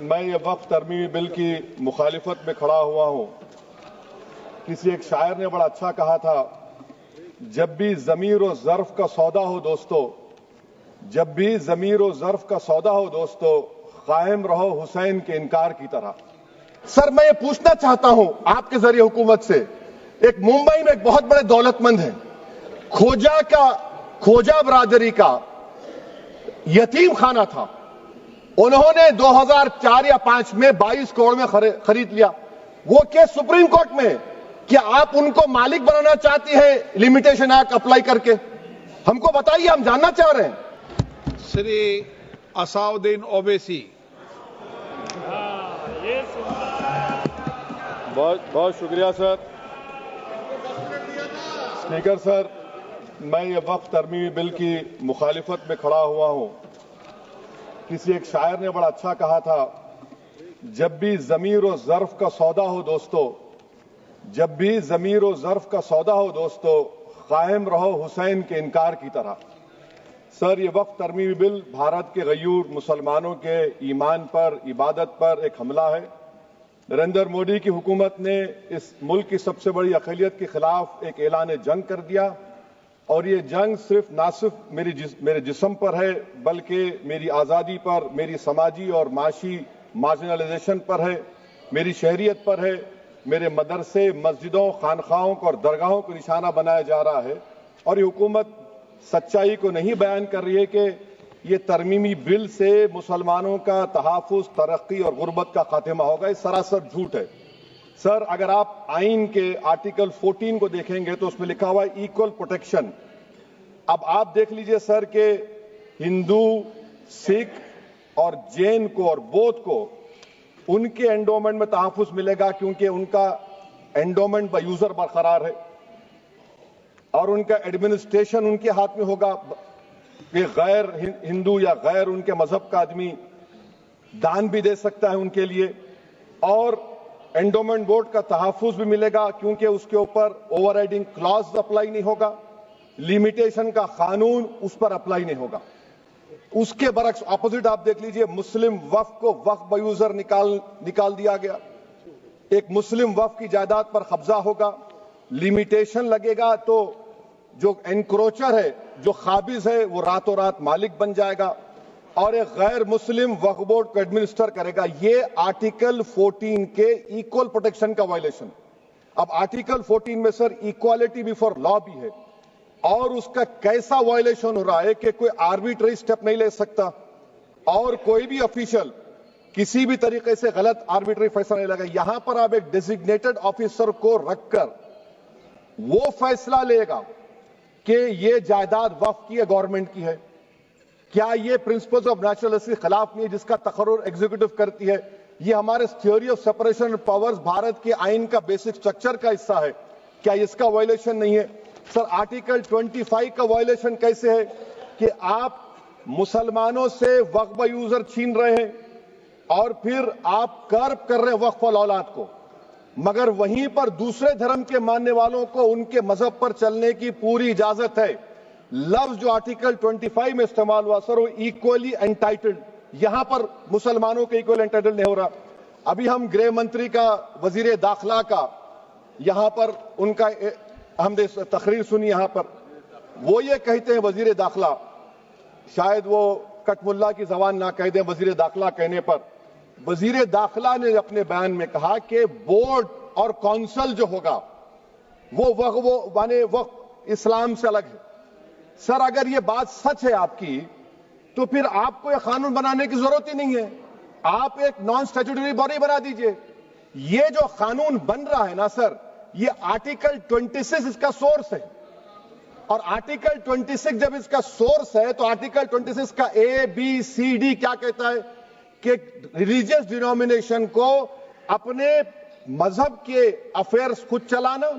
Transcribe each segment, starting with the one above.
मैं ये वक्फ तरमीमी बिल की मुखालिफत में खड़ा हुआ हूं। किसी एक शायर ने बड़ा अच्छा कहा था, जब भी ज़मीर और ज़र्फ का सौदा हो दोस्तों, जब भी ज़मीर और ज़र्फ का सौदा हो दोस्तों, कायम रहो हुसैन के इनकार की तरह। सर, मैं ये पूछना चाहता हूं आपके जरिए हुकूमत से, एक मुंबई में एक बहुत बड़े दौलतमंद हैं, खोजा बरादरी का यतीम खाना था, उन्होंने 2004 या 5 में 22 करोड़ में खरीद लिया। वो केस सुप्रीम कोर्ट में, क्या आप उनको मालिक बनाना चाहती है लिमिटेशन एक्ट अप्लाई करके? हमको बताइए, हम जानना चाह रहे हैं। श्री असाउद्दीन ओवैसी। बहुत शुक्रिया सर। स्पीकर सर, मैं ये वक्फ तरमीमी बिल की मुखालिफत में खड़ा हुआ हूं। किसी एक शायर ने बड़ा अच्छा कहा था, जब भी ज़मीर और ज़र्फ का सौदा हो दोस्तों, जब भी ज़मीर और ज़र्फ का सौदा हो दोस्तों, कायम रहो हुसैन के इनकार की तरह। सर, ये वक्फ तरमीमी बिल भारत के गयूर मुसलमानों के ईमान पर, इबादत पर एक हमला है। नरेंद्र मोदी की हुकूमत ने इस मुल्क की सबसे बड़ी अक़लियत के खिलाफ एक ऐलान जंग कर दिया, और ये जंग ना सिर्फ मेरे जिस्म पर है, बल्कि मेरी आज़ादी पर, मेरी समाजी और माशी मार्जिनलाइजेशन पर है, मेरी शहरियत पर है, मेरे मदरसे, मस्जिदों, खानखाहों को और दरगाहों को निशाना बनाया जा रहा है। और ये हुकूमत सच्चाई को नहीं बयान कर रही है कि ये तरमीमी बिल से मुसलमानों का तहफ़्फ़ुज़, तरक्की और गुर्बत का खात्मा होगा। ये सरासर झूठ है। सर, अगर आप आइन के आर्टिकल 14 को देखेंगे तो उसमें लिखा हुआ है इक्वल प्रोटेक्शन। अब आप देख लीजिए सर कि हिंदू, सिख और जैन को और बौद्ध को उनके एंडोमेंट में तहफ़्फ़ुज़ मिलेगा, क्योंकि उनका एंडोमेंट बाय यूजर बरकरार है और उनका एडमिनिस्ट्रेशन उनके हाथ में होगा कि गैर हिंदू या गैर उनके मजहब का आदमी दान भी दे सकता है उनके लिए, और एंडोमेंट बोर्ड का तहफ़्फ़ुज़ भी मिलेगा, क्योंकि उसके ऊपर ओवरराइडिंग क्लॉज अप्लाई नहीं होगा, लिमिटेशन का कानून उस पर अप्लाई नहीं होगा। उसके बरक्स ऑपोजिट आप देख लीजिए, मुस्लिम वक्फ को वक्फ बाय यूजर निकाल दिया गया। एक मुस्लिम वक्फ की जायदाद पर कब्जा होगा, लिमिटेशन लगेगा तो जो एनक्रोचर है, जो खाबिज है, वो रातों रात मालिक बन जाएगा और एक गैर मुस्लिम वक्फ बोर्ड को एडमिनिस्टर करेगा। ये आर्टिकल 14 के इक्वल प्रोटेक्शन का वायलेशन। अब आर्टिकल 14 में सर इक्वालिटी बिफोर लॉ भी है, और उसका कैसा वायलेशन हो रहा है कि कोई आर्बिट्ररी स्टेप नहीं ले सकता और कोई भी ऑफिशियल किसी भी तरीके से गलत आर्बिट्ररी फैसला नहीं लेगा। यहां पर आप एक डेजिग्नेटेड ऑफिसर को रखकर वो फैसला लेगा कि ये जायदाद वक्फ की है, गवर्नमेंट की है। क्या ये प्रिंसिपल्स ऑफ नेचुरलिटी के खिलाफ नहीं है जिसका तकर्रुर एग्जीक्यूटिव करती है? ये हमारे theory of separation of powers, Bharat के आइन का बेसिक स्ट्रक्चर का हिस्सा है। क्या इसका वायलेशन नहीं है? सर, आर्टिकल 25 का वायलेशन कैसे है कि आप मुसलमानों से वक्फ बाय यूजर छीन रहे हैं और फिर आप कर्ब कर रहे हैं वक्फ वाल औलाद को, मगर वहीं पर दूसरे धर्म के मानने वालों को उनके मजहब पर चलने की पूरी इजाजत है। लफ्ज जो आर्टिकल 25 में इस्तेमाल हुआ सर, वो इक्वली एंटाइटल्ड, यहां पर मुसलमानों के इक्वल एंटाइटल्ड नहीं हो रहा। अभी हम गृह मंत्री का, वजीर दाखिला का, यहां पर उनका हमने तकरीर सुनी, यहां पर वो ये कहते हैं, वजीर दाखिला, शायद वो कटमुल्ला की जबान ना कह दें, वजीर दाखिला कहने पर वजीर दाखिला ने अपने बयान में कहा कि बोर्ड और काउंसिल जो होगा वो माने वक्फ इस्लाम से अलग है। सर, अगर ये बात सच है आपकी, तो फिर आपको यह कानून बनाने की जरूरत ही नहीं है, आप एक नॉन स्टैट्यूटरी बॉडी बना दीजिए। ये जो कानून बन रहा है ना सर, ये आर्टिकल 26 इसका सोर्स है, और आर्टिकल 26 जब इसका सोर्स है तो आर्टिकल 26 का ABCD क्या कहता है कि रिलीजियस डिनोमिनेशन को अपने मजहब के अफेयर्स खुद चलाना,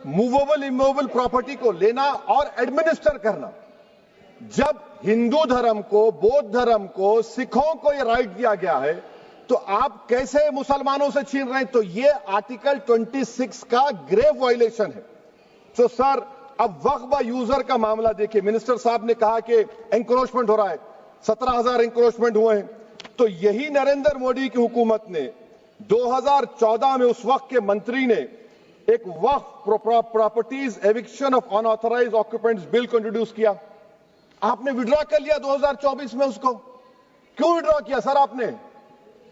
मूवेबल इमूवेबल प्रॉपर्टी को लेना और एडमिनिस्टर करना। जब हिंदू धर्म को, बौद्ध धर्म को, सिखों को यह राइट दिया गया है, तो आप कैसे मुसलमानों से छीन रहे हैं? तो यह आर्टिकल 26 का ग्रेव वायलेशन है। तो सर, अब वक्फ बाय यूजर का मामला देखिए, मिनिस्टर साहब ने कहा कि एंक्रोचमेंट हो रहा है, 17,000 एंक्रोचमेंट हुए हैं। तो यही नरेंद्र मोदी की हुकूमत ने 2014 में उस वक्त के मंत्री ने एक Waqf properties eviction of unauthorised occupants bill को इंट्रोड्यूस किया। आपने विड्रॉ कर लिया 2024 में उसको। क्यों विड्रॉ किया सर आपने?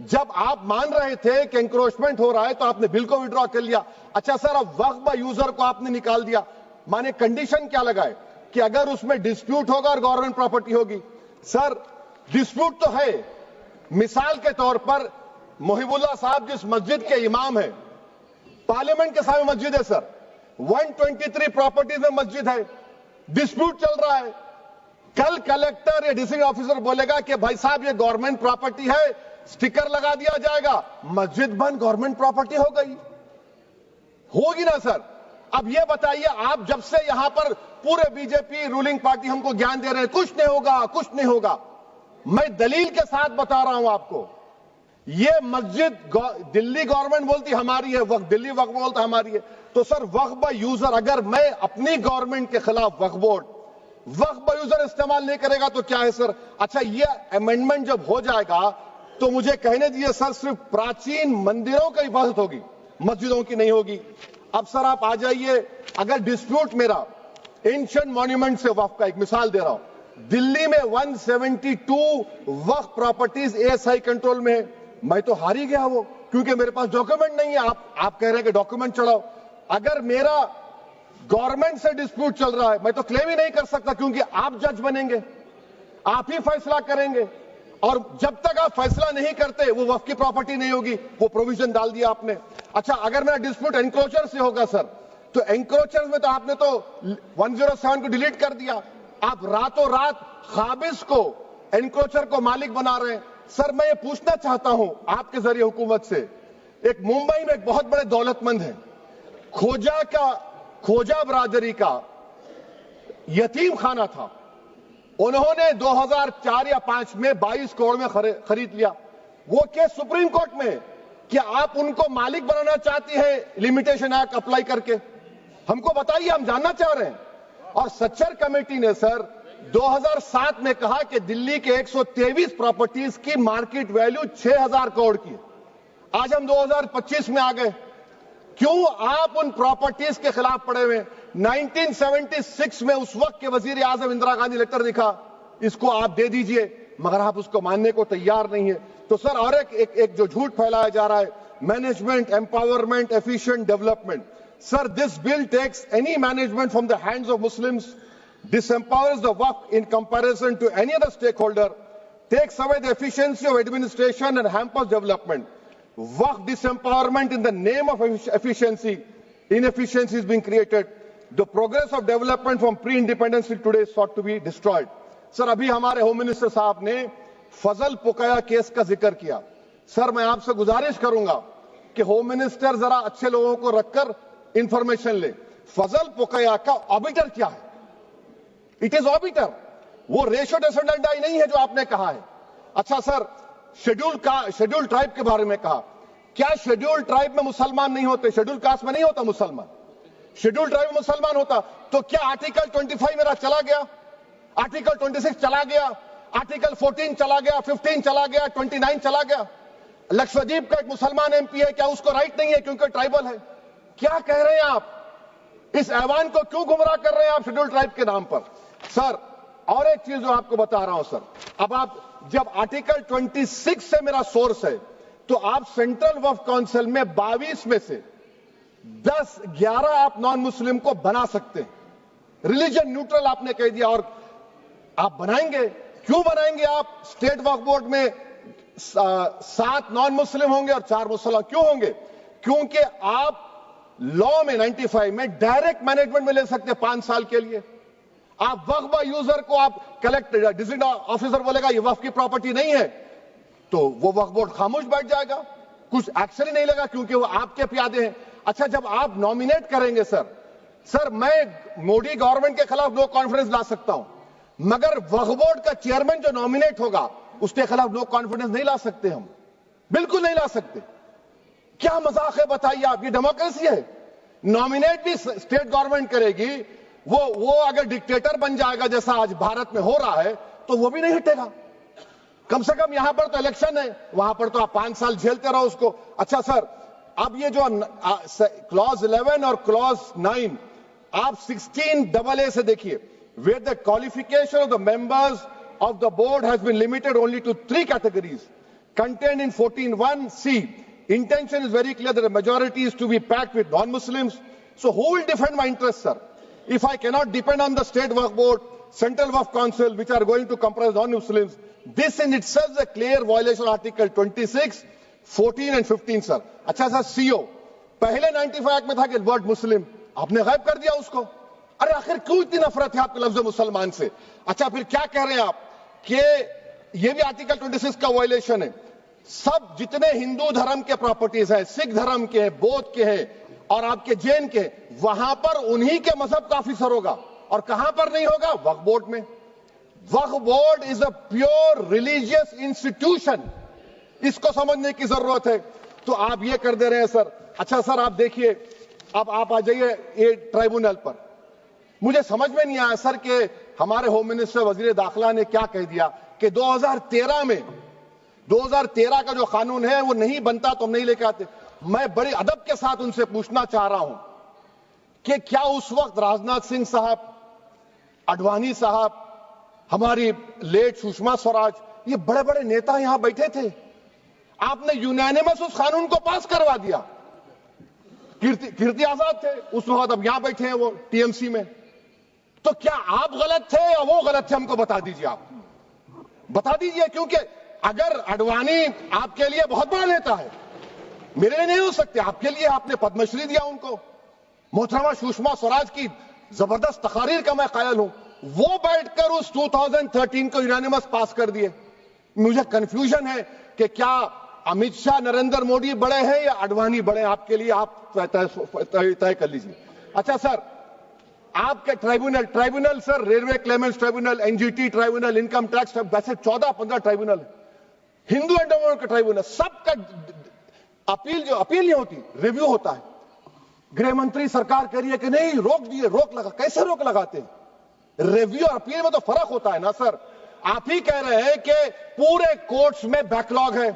जब आप मान रहे थे कि एंक्रोचमेंट हो रहा है तो आपने बिल को विड्रॉ कर लिया। अच्छा सर, अब वक्फ बाय यूजर को आपने निकाल दिया। माने कंडीशन क्या लगाए कि अगर उसमें डिस्प्यूट होगा और गवर्नमेंट प्रॉपर्टी होगी। सर डिस्प्यूट तो है। मिसाल के तौर पर मोहिबुल्लाह साहब जिस मस्जिद के इमाम है, पार्लियामेंट के सामने मस्जिद है सर, 123 प्रॉपर्टीज में मस्जिद है, डिस्प्यूट चल रहा है। कल कलेक्टर या डिस्ट्रिक्ट ऑफिसर बोलेगा कि भाई साहब ये गवर्नमेंट प्रॉपर्टी है, स्टिकर लगा दिया जाएगा, मस्जिद बंद, गवर्नमेंट प्रॉपर्टी हो गई। होगी ना सर? अब ये बताइए, आप जब से यहां पर पूरे बीजेपी रूलिंग पार्टी हमको ज्ञान दे रहे हैं कुछ नहीं होगा, कुछ नहीं होगा। मैं दलील के साथ बता रहा हूं आपको, ये मस्जिद दिल्ली गवर्नमेंट बोलती हमारी है, वक्फ दिल्ली वक्फ बोलता हमारी है। तो सर वक्फ बाय यूजर, अगर मैं अपनी गवर्नमेंट के खिलाफ वक्फ बोर्ड वक्फ बाय यूजर इस्तेमाल नहीं करेगा तो क्या है सर? अच्छा, ये अमेंडमेंट जब हो जाएगा तो मुझे कहने दीजिए सर, सिर्फ प्राचीन मंदिरों की हिफाजत होगी, मस्जिदों की नहीं होगी। अब सर आप आ जाइए, अगर डिस्प्यूट मेरा एंशिएंट मॉन्यूमेंट से वक्फ का, एक मिसाल दे रहा हूं, दिल्ली में 172 वक्फ प्रॉपर्टीज एएसआई कंट्रोल में है। मैं तो हार ही गया वो, क्योंकि मेरे पास डॉक्यूमेंट नहीं है। आप कह रहे हैं कि डॉक्यूमेंट चढ़ाओ। अगर मेरा गवर्नमेंट से डिस्प्यूट चल रहा है, मैं तो क्लेम ही नहीं कर सकता, क्योंकि आप जज बनेंगे, आप ही फैसला करेंगे, और जब तक आप फैसला नहीं करते वो वक्फ की प्रॉपर्टी नहीं होगी। वो प्रोविजन डाल दिया आपने। अच्छा, अगर मेरा डिस्प्यूट एनक्रोचर से होगा सर, तो एनक्रोचर में तो आपने तो 107 को डिलीट कर दिया। आप रातों रात खाबिज को, एनक्रोचर को मालिक बना रहे हैं। सर मैं ये पूछना चाहता हूं आपके जरिए हुकूमत से, एक मुंबई में एक बहुत बड़े दौलतमंद है, खोजा बरादरी का यतीम खाना था, उन्होंने 2004 या 5 में 22 करोड़ में खरीद लिया। वो केस सुप्रीम कोर्ट में, क्या आप उनको मालिक बनाना चाहती है लिमिटेशन एक्ट अप्लाई करके? हमको बताइए, हम जानना चाह रहे हैं। और सच्चर कमेटी ने सर 2007 में कहा कि दिल्ली के 123 प्रॉपर्टीज की मार्केट वैल्यू 6000 करोड़ की। आज हम 2025 में आ गए। क्यों आप उन प्रॉपर्टीज के खिलाफ पड़े हुए? 1976 में उस वक्त के वजीर आजम इंदिरा गांधी लेटर लिखा, इसको आप दे दीजिए, मगर आप उसको मानने को तैयार नहीं है। तो सर और एक जो झूठ फैलाया जा रहा है, management, empowerment, efficient development. Sir this bill takes any management from the hands of Muslims, disempowers the Waqf in comparison to any other stakeholder, takes away the efficiency of administration and hampers development. Waqf disempowerment in the name of efficiency, inefficiency is being created. The progress of development from pre-independence till today is sought to be destroyed. Sir अभी हमारे home minister साहब ने फजल पुकाया case का जिक्र किया। Sir मैं आपसे गुजारिश करूंगा कि होम मिनिस्टर जरा अच्छे लोगों को रखकर इंफॉर्मेशन ले। फजल पुकाया का ऑबिटर क्या है? इट इज ऑबिटर, वो रेशो डेसेंडेंटाई नहीं है जो आपने कहा है। अच्छा सर, शेड्यूल ट्राइब के बारे में कहा, क्या शेड्यूल ट्राइब में मुसलमान नहीं होते? शेड्यूल कास्ट में नहीं होता मुसलमान, शेड्यूल ट्राइब में मुसलमान होता। तो क्या आर्टिकल 25 मेरा चला गया, आर्टिकल 26 चला गया, आर्टिकल 14 चला गया, 15 चला गया, 29 चला गया? लक्षद्वीप का एक मुसलमान एमपी है, क्या उसको राइट नहीं है क्योंकि ट्राइबल है? क्या कह रहे हैं आप? इस ऐवान को क्यों गुमराह कर रहे हैं आप शेड्यूल ट्राइब के नाम पर? सर और एक चीज जो आपको बता रहा हूं सर, अब आप जब आर्टिकल 26 से मेरा सोर्स है, तो आप सेंट्रल वक्फ काउंसिल में 22 में से 10-11 आप नॉन मुस्लिम को बना सकते हैं। रिलीजन न्यूट्रल आपने कह दिया, और आप बनाएंगे। क्यों बनाएंगे आप? स्टेट वक्फ बोर्ड में 7 नॉन मुस्लिम होंगे और 4 मुसलमान। क्यों होंगे? क्योंकि आप लॉ में 95 में डायरेक्ट मैनेजमेंट में ले सकते 5 साल के लिए। आप वक्फ बाय यूजर को आप कलेक्टर डिस्ट्रिक्ट ऑफिसर बोलेगा ये वक्फ की प्रॉपर्टी नहीं है, तो वो वक्फ बोर्ड खामोश बैठ जाएगा, कुछ एक्शन ही नहीं लेगा, क्योंकि वो आपके प्यादे हैं। अच्छा, जब आप नॉमिनेट करेंगे सर मैं मोदी गवर्नमेंट के खिलाफ नो कॉन्फिडेंस ला सकता हूं, मगर वक्फ बोर्ड का चेयरमैन जो नॉमिनेट होगा उसके खिलाफ नो कॉन्फिडेंस नहीं ला सकते, हम बिल्कुल नहीं ला सकते। क्या मजाक है बताइए आप? ये डेमोक्रेसी है। नॉमिनेट भी स्टेट गवर्नमेंट करेगी, वो अगर डिक्टेटर बन जाएगा जैसा आज भारत में हो रहा है, तो वो भी नहीं हटेगा। कम से कम यहां पर तो इलेक्शन है, वहां पर तो आप 5 साल झेलते रहो उसको। अच्छा सर, अब ये जो क्लॉज 11 और क्लॉज 9 आप 16AA से देखिए, where the qualification of the members of the board has been limited only to 3 categories contained in 14(1)(c). Intention is very clear that the majority is to be packed with non-Muslims. So who will defend my interests, sir? If I cannot depend on the state work board, central work council, which are going to comprise non-Muslims, this in itself is a clear violation of Article 26, 14 and 15, sir. अच्छा sir, CO पहले 95 act में था कि word मुस्लिम, आपने गायब कर दिया उसको। अरे आखिर क्यों इतनी नफरत है आपके लफ्ज मुसलमान से? अच्छा फिर क्या कह रहे हैं आप कि ये भी आर्टिकल 26 का वायलेशन है। सब जितने हिंदू धर्म के प्रॉपर्टीज हैं, सिख धर्म के हैं, बौद्ध के हैं और आपके जैन के, वहां पर उन्हीं के मजहब का ऑफिसर होगा। और कहां पर नहीं होगा? वक्फ बोर्ड में। Waqf board is a pure religious institution, इसको समझने की जरूरत है। तो आप ये कर दे रहे हैं सर। अच्छा सर, आप देखिए, अब आप आ जाइए ये ट्राइब्यूनल पर। मुझे समझ में नहीं आया सर कि हमारे होम मिनिस्टर वजीर दाखिला ने क्या कह दिया कि 2013 में 2013 का जो कानून है वो नहीं बनता तो हम नहीं लेके आते। मैं बड़े अदब के साथ उनसे पूछना चाह रहा हूं कि क्या उस वक्त राजनाथ सिंह साहब, अडवाणी साहब, हमारी लेट सुषमा स्वराज, ये बड़े बड़े नेता यहां बैठे थे? आपने यूनानिमस उस कानून को पास करवा दिया। कीर्ति आजाद थे उस वक्त, अब यहां बैठे हैं वो टीएमसी में। तो क्या आप गलत थे या वो गलत थे? हमको बता दीजिए, आप बता दीजिए। क्योंकि अगर अडवाणी आपके लिए बहुत बड़ा नेता है, मेरे लिए नहीं हो सकते, आपके लिए आपने पद्मश्री दिया उनको। मोहतरमा सुषमा स्वराज की जबरदस्त तकारीर का मैं कायल हूं, वो बैठकर उस 2013 को यूनानिमस पास कर दिए। मुझे कंफ्यूजन है कि क्या अमित शाह, नरेंद्र मोदी बड़े हैं या अडवाणी बड़े हैं? आपके लिए आप तय कर लीजिए। अच्छा सर, आपके tribunal sir, railway Clements tribunal, NGT tribunal, income tax, वैसे 14-15 ट्राइब्यूनल है, हिंदू एंडोमेंट का ट्राइब्यूनल, सबका अपील नहीं होती, रिव्यू होता है। गृह मंत्री सरकार कह रही है कि नहीं, रोक दिए, रोक लगा। कैसे रोक लगाते हैं? रिव्यू और अपील में तो फर्क होता है ना सर। आप ही कह रहे हैं कि पूरे कोर्ट्स में बैकलॉग है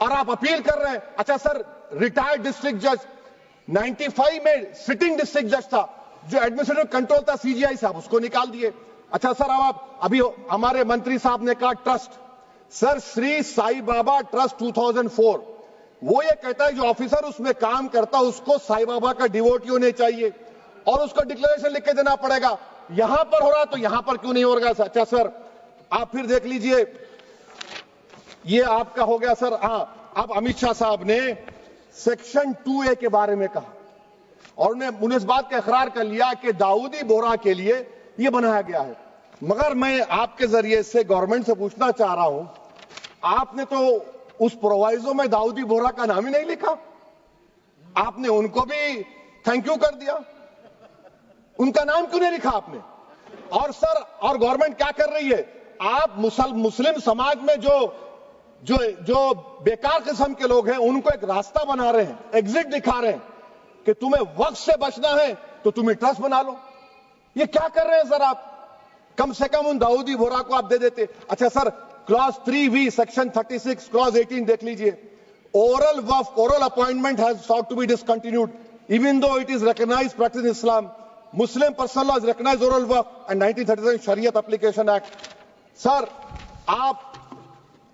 और आप अपील कर रहे हैं। अच्छा सर, रिटायर्ड डिस्ट्रिक्ट जज 95 में सिटिंग डिस्ट्रिक्ट जज था, जो एडमिनिस्ट्रेटिव कंट्रोल था सीजीआई साहब, उसको निकाल दिए। अच्छा सर, अब आप अभी हमारे मंत्री साहब ने कहा trust, sir Shri Sai Baba trust 2004, वो ये कहता है जो ऑफिसर उसमें काम करता है उसको साई बाबा का डिवोटी होने चाहिए और उसको डिक्लेरेशन लिख के देना पड़ेगा। यहां पर हो रहा तो यहां पर क्यों नहीं हो रहा? अच्छा सर, आप फिर देख लीजिए, ये आपका हो गया सर। अब अमित शाह साहब ने सेक्शन 2A के बारे में कहा और उन्होंने इस बात का इकरार कर लिया कि दाऊदी बोहरा के लिए यह बनाया गया है। मगर मैं आपके जरिए से गवर्नमेंट से पूछना चाह रहा हूं, आपने तो उस प्रोवाइजो में दाऊदी बोहरा का नाम ही नहीं लिखा, आपने उनको भी थैंक यू कर दिया, उनका नाम क्यों नहीं लिखा आपने? और सर, और गवर्नमेंट क्या कर रही है? आप मुस्लिम समाज में जो बेकार किस्म के लोग हैं उनको एक रास्ता बना रहे हैं, एग्जिट दिखा रहे हैं कि तुम्हें वक्त से बचना है तो तुम्हें ट्रस्ट बना लो। ये क्या कर रहे हैं सर आप? कम से कम उन दाऊदी बोहरा को आप दे देते। अच्छा sir, clause 3V section 36 clause 18 देख लीजिए, oral Waqf, oral appointment has sought to be discontinued even though it is recognized practice in Islam. Muslim personal law is recognized oral waqf and 1937 Shariat Application Act. Sir, आप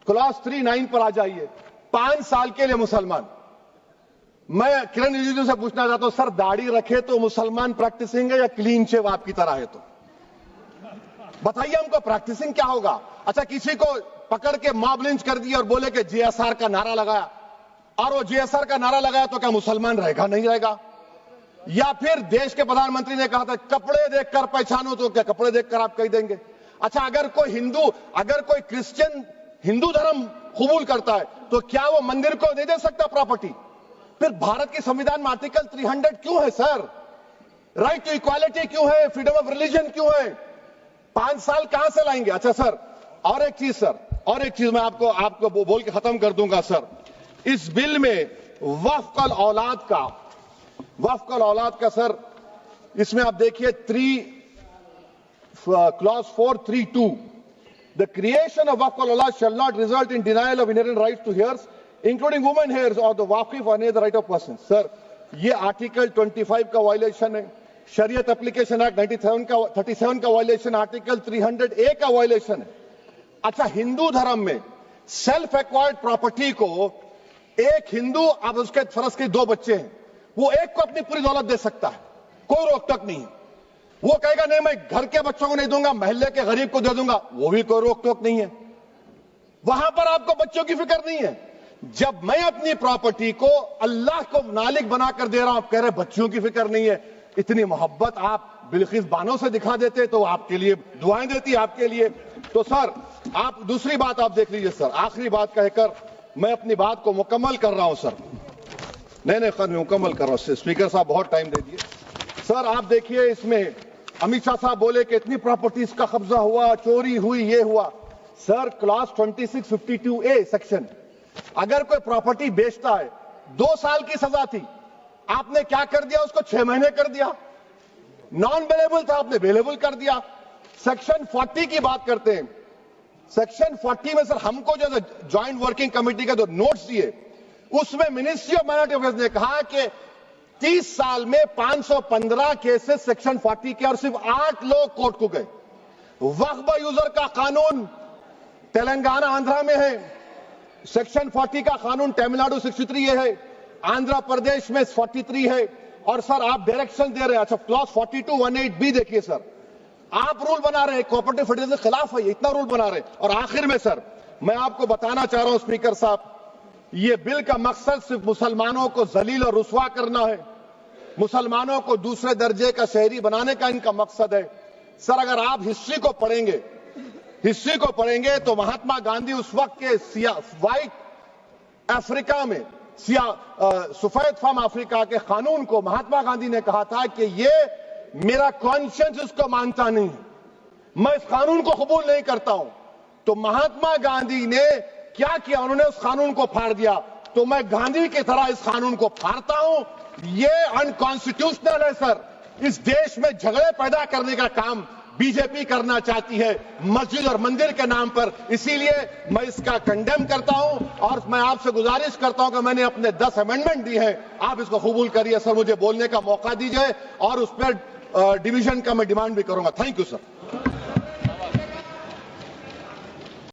clause 3(9) पर आ जाइए। 5 साल के लिए मुसलमान, मैं किरण रिजिजू से पूछना चाहता हूं, सर दाढ़ी रखे तो मुसलमान प्रैक्टिसिंग है या क्लीन शेव आपकी तरह है? तो बताइए हमको, प्रैक्टिसिंग क्या होगा? अच्छा, किसी को पकड़ के मॉब लिंच कर दिया और बोले कि JSR का नारा लगाया, और वो JSR का नारा लगाया तो क्या मुसलमान रहेगा? नहीं रहेगा। या फिर देश के प्रधानमंत्री ने कहा था कपड़े देखकर पहचानो, तो क्या कपड़े देखकर आप कह देंगे? अच्छा, अगर कोई क्रिश्चियन हिंदू धर्म कबूल करता है तो क्या वो मंदिर को दे सकता प्रॉपर्टी? फिर भारत के संविधान में आर्टिकल 300 क्यों है सर? राइट टू इक्वालिटी क्यों है? फ्रीडम ऑफ रिलीजन क्यों है? 5 साल कहां से लाएंगे? अच्छा सर, और एक चीज सर, और एक चीज मैं आपको बोल के खत्म कर दूंगा सर। इस बिल में वक्फ औलाद का सर, इसमें आप देखिए clause 432, The creation of Waqf al-Allah shall not result in denial of inherent rights to heirs, including women heirs or the Waqif or any other right of person. Sir, ये article 25 का violation है, शरीयत application act 37 का violation, article 300A का violation है। अच्छा, हिंदू धर्म में सेल्फ एक्वायर्ड प्रॉपर्टी को एक हिंदू, अब उसके फर्ज के 2 बच्चे हैं, वो एक को अपनी पूरी दौलत दे सकता है, कोई रोक टोक नहीं है। वो कहेगा नहीं मैं घर के बच्चों को नहीं दूंगा, मोहल्ले के गरीब को दे दूंगा, वो भी कोई रोक टोक नहीं है। वहां पर आपको बच्चों की फिक्र नहीं है। जब मैं अपनी प्रॉपर्टी को अल्लाह को मालिक बनाकर दे रहा हूं, आप कह रहे बच्चों की फिक्र नहीं है। इतनी मोहब्बत आप बिल्किस बानो से दिखा देते तो आपके लिए दुआएं देती आपके लिए। तो सर आप दूसरी बात आप देख लीजिए सर, आखिरी बात कहकर मैं अपनी बात को मुकम्मल कर रहा हूं सर। नहीं खैर मैं मुकम्मल कर रहा हूं, स्पीकर साहब बहुत टाइम दे दिए। सर आप देखिए, इसमें अमित शाह साहब बोले कि इतनी प्रॉपर्टीज का कब्जा हुआ, चोरी हुई, ये हुआ। सर क्लास 2652A सेक्शन, अगर कोई प्रॉपर्टी बेचता है 2 साल की सजा थी, आपने क्या कर दिया, उसको 6 महीने कर दिया। नॉन बेलेबल था, आपने बेलेबल कर दिया। सेक्शन 40 की बात करते हैं, सेक्शन 40 में सर हमको जो ज्वाइंट वर्किंग कमेटी का जो नोट्स दिए, उसमें मिनिस्ट्री ऑफ माइनॉरिटी अफेयर्स ने कहा कि 30 साल में 515 केसेस सेक्शन 40 के, और सिर्फ 8 लोग कोर्ट को गए। वक्फ यूजर का कानून तेलंगाना आंध्रा में है, सेक्शन 40 का कानून तमिलनाडु 63 है, आंध्र प्रदेश में 43 है। और सर आप डायरेक्शन दे रहे हैं, अच्छा क्लॉज 4218B देखिए सर, आप रूल बना रहे हैं, कोऑपरेटिव फेडरेशन के खिलाफ है, इतना रूल बना रहे हैं। और आखिर में सर मैं आपको बताना चाह रहा हूं स्पीकर साहब, ये बिल का मकसद सिर्फ मुसलमानों को जलील और रुस्वा करना है, मुसलमानों को दूसरे दर्जे का शहरी बनाने का इनका मकसद है। सर अगर आप हिस्ट्री को पढ़ेंगे तो महात्मा गांधी उस वक्त के व्हाइट अफ्रीका में सफेद फार्म अफ्रीका के कानून को महात्मा गांधी ने कहा था कि ये मेरा कॉन्शियंस इसको मानता नहीं है, मैं इस कानून को कबूल नहीं करता हूं। तो महात्मा गांधी ने क्या किया, उन्होंने उस कानून को फाड़ दिया। तो मैं गांधी की तरह इस कानून को फाड़ता हूं। ये अनकॉन्स्टिट्यूशनल है सर। इस देश में झगड़े पैदा करने का काम बीजेपी करना चाहती है मस्जिद और मंदिर के नाम पर, इसीलिए मैं इसका कंडेम करता हूं। और मैं आपसे गुजारिश करता हूं कि मैंने अपने 10 अमेंडमेंट दी है, आप इसको कबूल करिए सर, मुझे बोलने का मौका दीजिए और उस पर डिवीजन का मैं डिमांड भी करूंगा। Thank you sir.